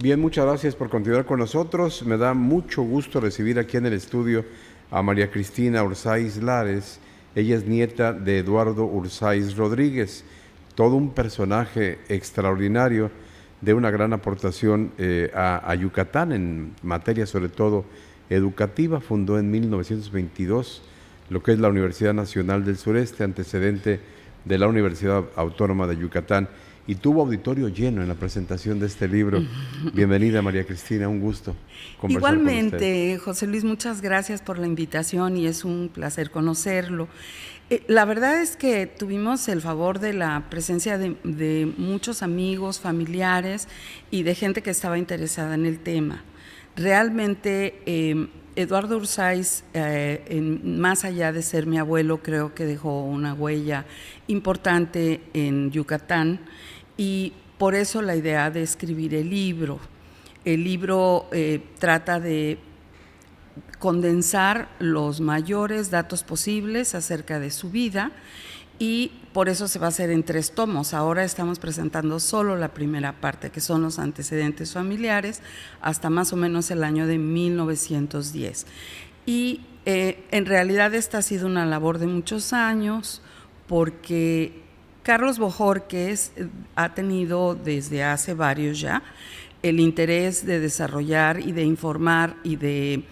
Bien, muchas gracias por continuar con nosotros. Me da mucho gusto recibir aquí en el estudio a María Cristina Urzáiz Lares. Ella es nieta de Eduardo Urzáiz Rodríguez, todo un personaje extraordinario de una gran aportación a Yucatán en materia sobre todo educativa. Fundó en 1922 lo que es la Universidad Nacional del Sureste, antecedente de la Universidad Autónoma de Yucatán, y tuvo auditorio lleno en la presentación de este libro. Bienvenida, María Cristina, un gusto conversar con usted. Igualmente, José Luis, muchas gracias por la invitación y es un placer conocerlo. La verdad es que tuvimos el favor de la presencia de muchos amigos, familiares y de gente que estaba interesada en el tema. Realmente, Eduardo Urzáiz, más allá de ser mi abuelo, creo que dejó una huella importante en Yucatán y por eso la idea de escribir el libro. El libro trata de condensar los mayores datos posibles acerca de su vida y por eso se va a hacer en 3 tomos. Ahora estamos presentando solo la primera parte, que son los antecedentes familiares, hasta más o menos el año de 1910. Y en realidad esta ha sido una labor de muchos años, porque Carlos Bojorquez ha tenido desde hace varios ya el interés de desarrollar y de informar y de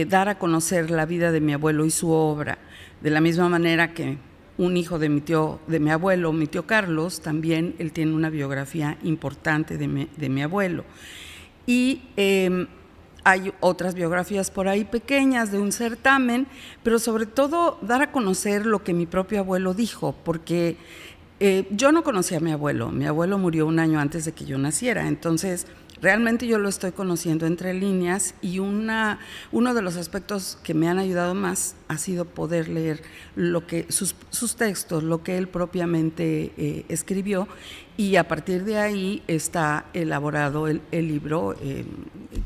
dar a conocer la vida de mi abuelo y su obra, de la misma manera que un hijo de mi abuelo, mi tío Carlos, también él tiene una biografía importante de mi abuelo. Y hay otras biografías por ahí pequeñas de un certamen, pero sobre todo dar a conocer lo que mi propio abuelo dijo, porque yo no conocía a mi abuelo murió un año antes de que yo naciera, entonces realmente yo lo estoy conociendo entre líneas y uno de los aspectos que me han ayudado más ha sido poder leer sus textos, lo que él propiamente escribió, y a partir de ahí está elaborado el libro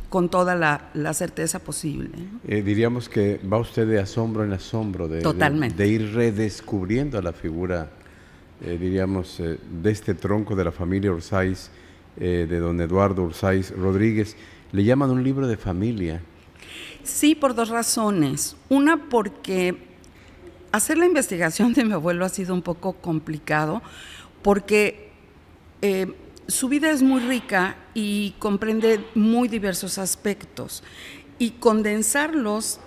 con toda la certeza posible. Diríamos que va usted de asombro en asombro, de ir redescubriendo a la figura, diríamos, de este tronco de la familia Urzáiz, de don Eduardo Urzáiz Rodríguez. Le llaman un libro de familia. Sí, por 2 razones. Una, porque hacer la investigación de mi abuelo ha sido un poco complicado, porque su vida es muy rica y comprende muy diversos aspectos, y condensarlos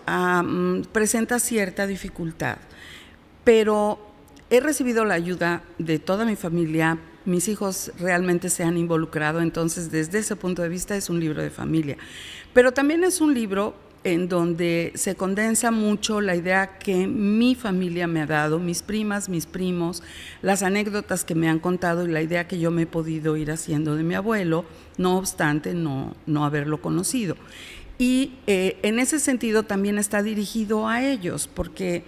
presenta cierta dificultad. Pero he recibido la ayuda de toda mi familia. Mis hijos realmente se han involucrado, entonces desde ese punto de vista es un libro de familia. Pero también es un libro en donde se condensa mucho la idea que mi familia me ha dado, mis primas, mis primos, las anécdotas que me han contado y la idea que yo me he podido ir haciendo de mi abuelo, no obstante no haberlo conocido. Y en ese sentido también está dirigido a ellos, porque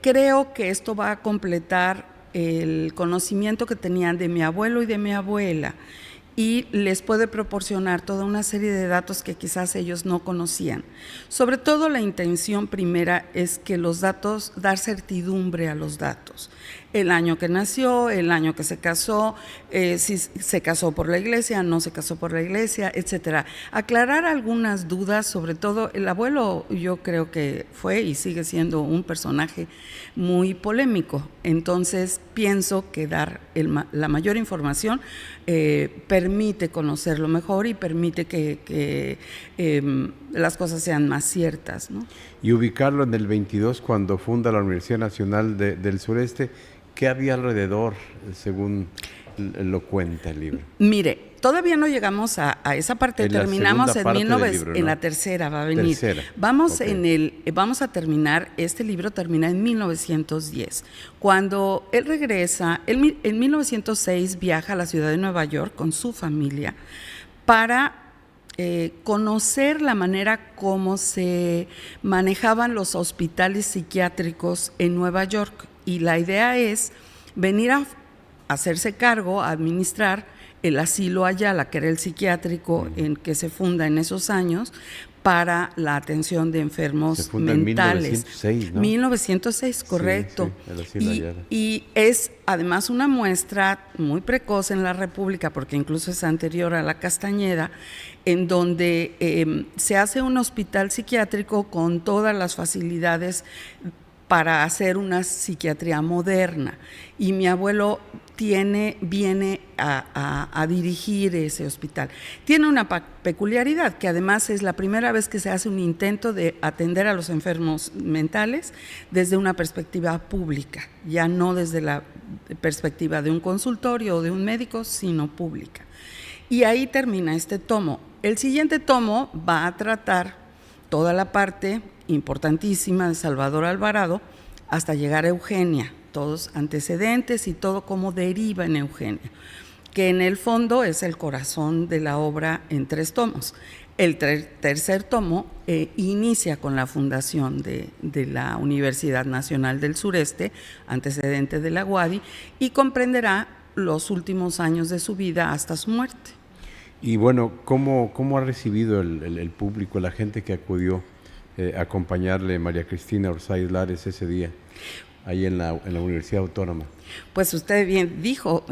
creo que esto va a completar el conocimiento que tenían de mi abuelo y de mi abuela, y les puede proporcionar toda una serie de datos que quizás ellos no conocían. Sobre todo la intención primera es que los datos, dar certidumbre a los datos. El año que nació, el año que se casó, si se casó por la iglesia, no se casó por la iglesia, etcétera. Aclarar algunas dudas, sobre todo el abuelo, yo creo que fue y sigue siendo un personaje muy polémico. Entonces pienso que dar la mayor información permite conocerlo mejor y permite que las cosas sean más ciertas, ¿no? Y ubicarlo en el 22, cuando funda la Universidad Nacional del Sureste, ¿qué había alrededor, según lo cuenta el libro? Mire, todavía no llegamos a esa parte, terminamos en 1900, libro, ¿no? En la tercera va a venir. Vamos a terminar, este libro termina en 1910. Cuando él regresa, en 1906 viaja a la ciudad de Nueva York con su familia para conocer la manera como se manejaban los hospitales psiquiátricos en Nueva York, y la idea es venir a hacerse cargo, a administrar el asilo Ayala, que era el psiquiátrico en que se funda en esos años, para la atención de enfermos Se funda mentales. En 1906, ¿no? 1906, correcto. Sí, sí, y es además una muestra muy precoz en la República, porque incluso es anterior a la Castañeda, en donde se hace un hospital psiquiátrico con todas las facilidades para hacer una psiquiatría moderna. Y mi abuelo viene a dirigir ese hospital. Tiene una peculiaridad, que además es la primera vez que se hace un intento de atender a los enfermos mentales desde una perspectiva pública, ya no desde la perspectiva de un consultorio o de un médico, sino pública. Y ahí termina este tomo. El siguiente tomo va a tratar toda la parte importantísima de Salvador Alvarado hasta llegar a Eugenia, todos antecedentes y todo cómo deriva en Eugenia, que en el fondo es el corazón de la obra en 3 tomos. El tercer tomo inicia con la fundación de la Universidad Nacional del Sureste, antecedente de la UADY, y comprenderá los últimos años de su vida hasta su muerte. Y bueno, ¿cómo ha recibido el público, la gente que acudió a acompañarle María Cristina Orsay Lares ese día, ahí en la Universidad Autónoma? Pues usted bien dijo,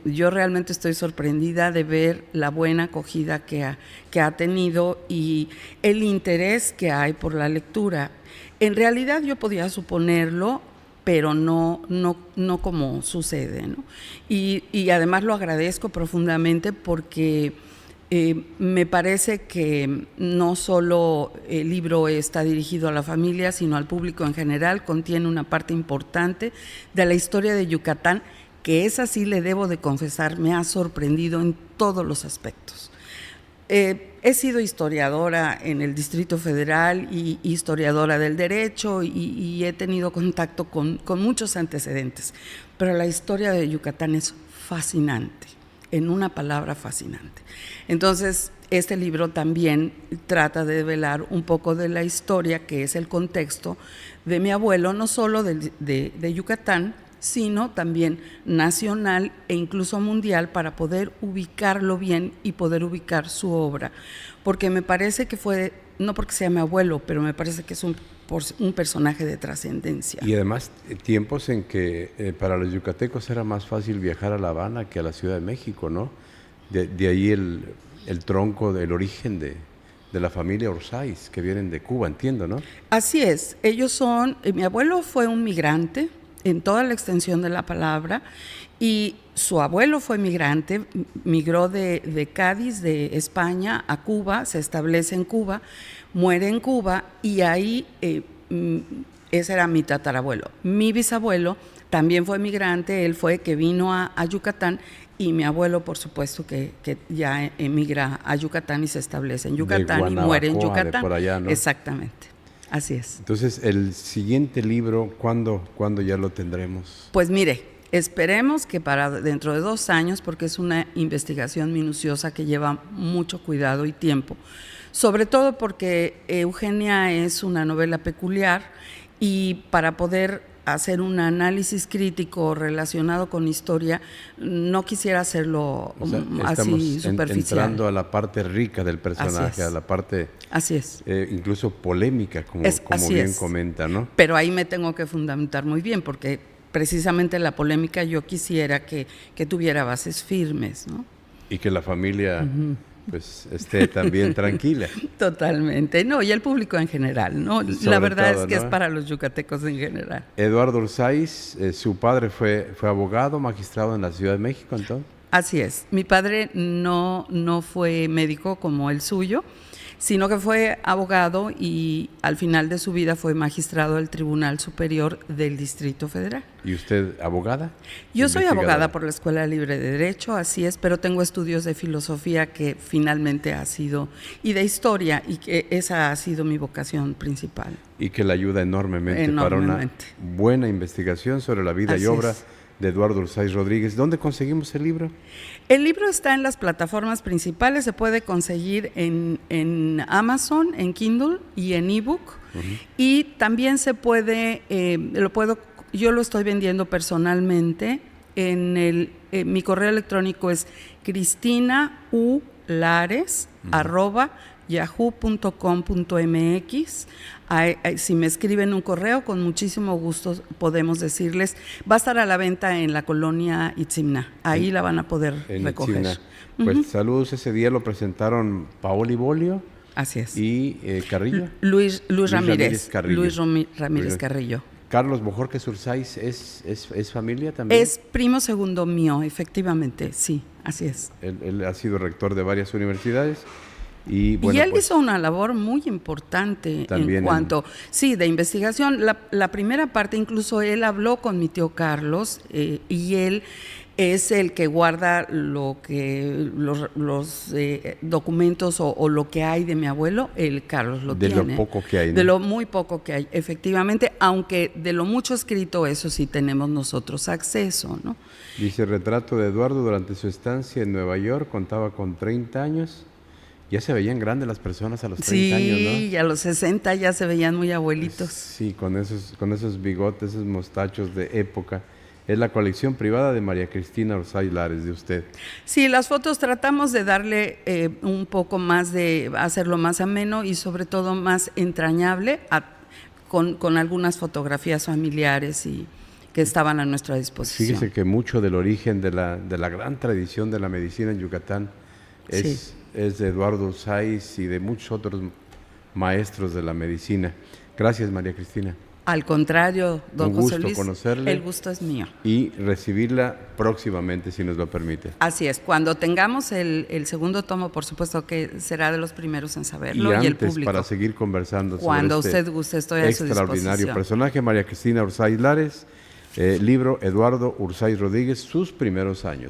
yo realmente estoy sorprendida de ver la buena acogida que ha tenido y el interés que hay por la lectura. En realidad yo podía suponerlo, pero no como sucede, ¿no? Y además lo agradezco profundamente porque me parece que no solo el libro está dirigido a la familia, sino al público en general. Contiene una parte importante de la historia de Yucatán, que esa sí le debo de confesar, me ha sorprendido en todos los aspectos. He sido historiadora en el Distrito Federal y historiadora del derecho y he tenido contacto con muchos antecedentes, pero la historia de Yucatán es fascinante, en una palabra, fascinante. Entonces, este libro también trata de develar un poco de la historia, que es el contexto de mi abuelo, no solo de Yucatán, sino también nacional e incluso mundial, para poder ubicarlo bien y poder ubicar su obra. Porque me parece que fue, no porque sea mi abuelo, pero me parece que es un personaje de trascendencia. Y además, tiempos en que para los yucatecos era más fácil viajar a La Habana que a la Ciudad de México, ¿no? De ahí el tronco del origen de la familia Orsáiz, que vienen de Cuba, entiendo, ¿no? Así es, ellos son, mi abuelo fue un migrante en toda la extensión de la palabra, y su abuelo fue migrante, migró de Cádiz, de España, a Cuba, se establece en Cuba, muere en Cuba, y ahí ese era mi tatarabuelo. Mi bisabuelo también fue migrante, él fue que vino a Yucatán, y mi abuelo, por supuesto, que ya emigra a Yucatán y se establece en Yucatán y muere en Yucatán. De por allá, ¿no? Exactamente, así es. Entonces, el siguiente libro, ¿cuándo ya lo tendremos? Pues mire, esperemos que para dentro de 2 años, porque es una investigación minuciosa que lleva mucho cuidado y tiempo, sobre todo porque Eugenia es una novela peculiar, y para poder hacer un análisis crítico relacionado con historia, no quisiera hacerlo así superficial. Entrando a la parte rica del personaje, a la parte así es. Incluso polémica, como bien comenta, ¿no? Pero ahí me tengo que fundamentar muy bien, porque precisamente la polémica yo quisiera que tuviera bases firmes, ¿no? Y que la familia pues esté también tranquila. Totalmente, no, y el público en general, ¿no? La verdad es que es para los yucatecos en general. Eduardo Orsáiz, su padre fue abogado, magistrado en la Ciudad de México, entonces. Así es, mi padre no fue médico como el suyo, sino que fue abogado, y al final de su vida fue magistrado del Tribunal Superior del Distrito Federal. ¿Y usted, abogada? Yo soy abogada por la Escuela Libre de Derecho, así es, pero tengo estudios de filosofía que finalmente ha sido, y de historia, y que esa ha sido mi vocación principal. Y que le ayuda enormemente para una buena investigación sobre la vida y obra de Eduardo Orsáiz Rodríguez. ¿Dónde conseguimos el libro? El libro está en las plataformas principales, se puede conseguir en Amazon, en Kindle y en ebook, y también se puede, yo lo estoy vendiendo personalmente en mi correo electrónico es cristina.ulares@gmail.com. yahoo.com.mx. Si me escriben un correo, con muchísimo gusto podemos decirles. Va a estar a la venta en la colonia Itzimna. Ahí la van a poder recoger. Itzimna. Pues saludos, ese día lo presentaron Paoli Bolio. Así es. Y Carrillo. Luis Ramírez Carrillo. Luis Ramírez Carrillo. Carlos Bojorquez Ursáiz, ¿es familia también? Es primo segundo mío, efectivamente, sí, así es. Él ha sido rector de varias universidades. Y, bueno, él hizo una labor muy importante en cuanto, de investigación. La primera parte, incluso él habló con mi tío Carlos y él es el que guarda los documentos o lo que hay de mi abuelo. El Carlos lo tiene. De lo poco que hay, ¿no? De lo muy poco que hay, efectivamente, aunque de lo mucho escrito, eso sí tenemos nosotros acceso, ¿no? Dice, retrato de Eduardo durante su estancia en Nueva York, contaba con 30 años. Ya se veían grandes las personas a los 30 años, ¿no? Sí, a los 60 ya se veían muy abuelitos. Sí, con esos bigotes, esos mostachos de época. Es la colección privada de María Cristina Ursáiz Lares, de usted. Sí, las fotos tratamos de darle un poco más de hacerlo más ameno y sobre todo más entrañable con algunas fotografías familiares y que estaban a nuestra disposición. Fíjese que mucho del origen de la gran tradición de la medicina en Yucatán es de Eduardo Ursáiz y de muchos otros maestros de la medicina. Gracias, María Cristina. Al contrario, don José Luis, conocerle, el gusto es mío. Y recibirla próximamente, si nos lo permite. Así es, cuando tengamos el segundo tomo, por supuesto que será de los primeros en saberlo, y, antes, el público. Para seguir conversando cuando sobre usted guste, estoy a su disposición. Extraordinario personaje, María Cristina Ursáiz Lares, libro Eduardo Ursáiz Rodríguez, sus primeros años.